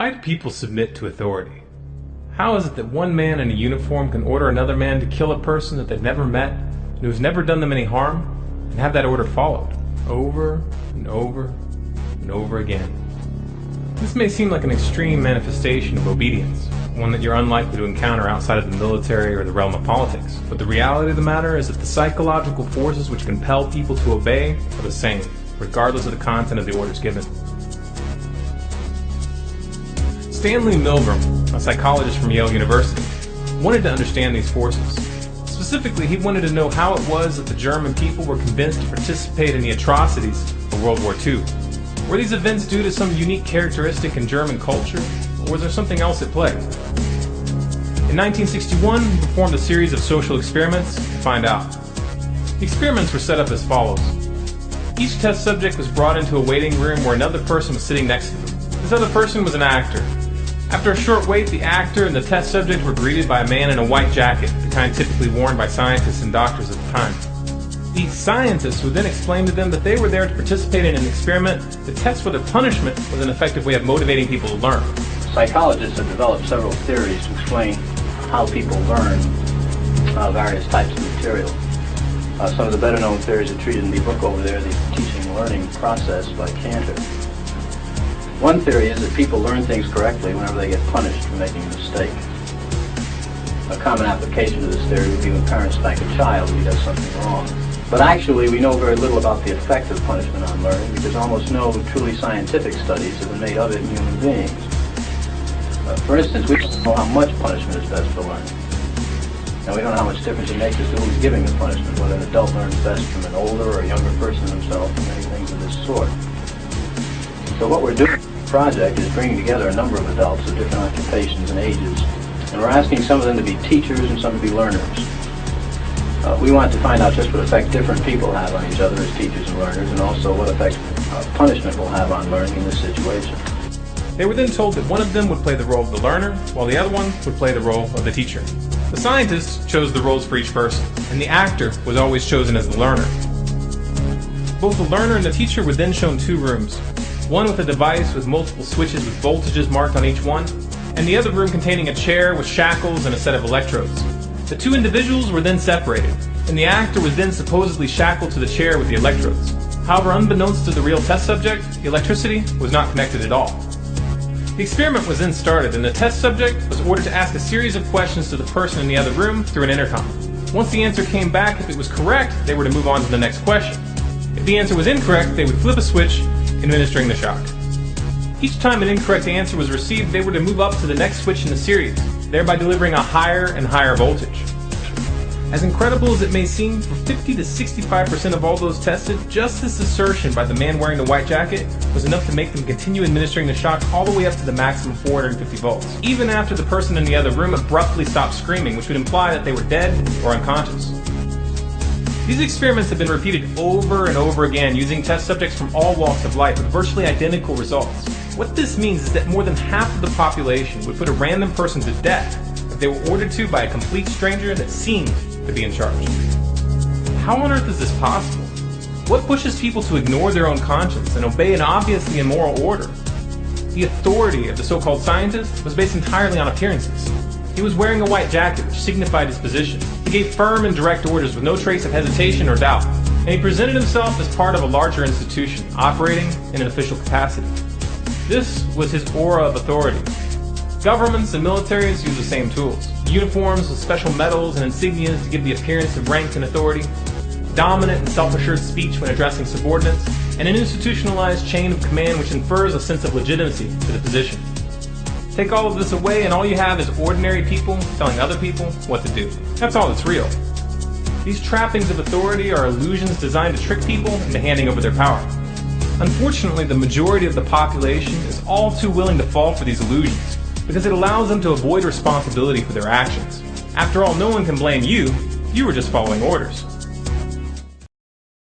Why do people submit to authority? How is it that one man in a uniform can order another man to kill a person that they've never met and who's never done them any harm, and have that order followed over and over and over again? This may seem like an extreme manifestation of obedience, one that you're unlikely to encounter outside of the military or the realm of politics. But the reality of the matter is that the psychological forces which compel people to obey are the same, regardless of the content of the orders given. Stanley Milgram, a psychologist from Yale University, wanted to understand these forces. Specifically, he wanted to know how it was that the German people were convinced to participate in the atrocities of World War II. Were these events due to some unique characteristic in German culture, or was there something else at play? In 1961, he performed a series of social experiments to find out. The experiments were set up as follows. Each test subject was brought into a waiting room where another person was sitting next to them. This other person was an actor. After a short wait, the actor and the test subject were greeted by a man in a white jacket, the kind typically worn by scientists and doctors at the time. The scientists would then explain to them that they were there to participate in an experiment to test whether punishment was an effective way of motivating people to learn. Psychologists have developed several theories to explain how people learn various types of material. Some of the better known theories are treated in the book over there, The Teaching and Learning Process by Cantor. One theory is that people learn things correctly whenever they get punished for making a mistake. A common application of this theory would be when parents spank a child if he does something wrong. But actually, we know very little about the effect of punishment on learning because almost no truly scientific studies have been made of it in human beings. For instance, we don't know how much punishment is best for learning. And we don't know how much difference it makes as to who's giving the punishment, whether an adult learns best from an older or a younger person themselves, and many things of this sort. So what we're doing in the project is bringing together a number of adults of different occupations and ages, and we're asking some of them to be teachers and some to be learners. We want to find out just what effect different people have on each other as teachers and learners, and also what effect punishment will have on learning in this situation. They were then told that one of them would play the role of the learner, while the other one would play the role of the teacher. The scientists chose the roles for each person, and the actor was always chosen as the learner. Both the learner and the teacher were then shown two rooms, one with a device with multiple switches with voltages marked on each one, and the other room containing a chair with shackles and a set of electrodes. The two individuals were then separated, and the actor was then supposedly shackled to the chair with the electrodes. However, unbeknownst to the real test subject, the electricity was not connected at all. The experiment was then started, and the test subject was ordered to ask a series of questions to the person in the other room through an intercom. Once the answer came back, if it was correct, they were to move on to the next question. If the answer was incorrect, they would flip a switch, administering the shock. Each time an incorrect answer was received, they were to move up to the next switch in the series, thereby delivering a higher and higher voltage. As incredible as it may seem, for 50 to 65% of all those tested, just this assertion by the man wearing the white jacket was enough to make them continue administering the shock all the way up to the maximum 450 volts, even after the person in the other room abruptly stopped screaming, which would imply that they were dead or unconscious. These experiments have been repeated over and over again using test subjects from all walks of life with virtually identical results. What this means is that more than half of the population would put a random person to death if they were ordered to by a complete stranger that seemed to be in charge. How on earth is this possible? What pushes people to ignore their own conscience and obey an obviously immoral order? The authority of the so-called scientist was based entirely on appearances. He was wearing a white jacket which signified his position. He gave firm and direct orders with no trace of hesitation or doubt, and he presented himself as part of a larger institution, operating in an official capacity. This was his aura of authority. Governments and militaries use the same tools. Uniforms with special medals and insignias to give the appearance of rank and authority, dominant and self-assured speech when addressing subordinates, and an institutionalized chain of command which infers a sense of legitimacy to the position. Take all of this away and all you have is ordinary people telling other people what to do. That's all that's real. These trappings of authority are illusions designed to trick people into handing over their power. Unfortunately, the majority of the population is all too willing to fall for these illusions because it allows them to avoid responsibility for their actions. After all, no one can blame you. You were just following orders.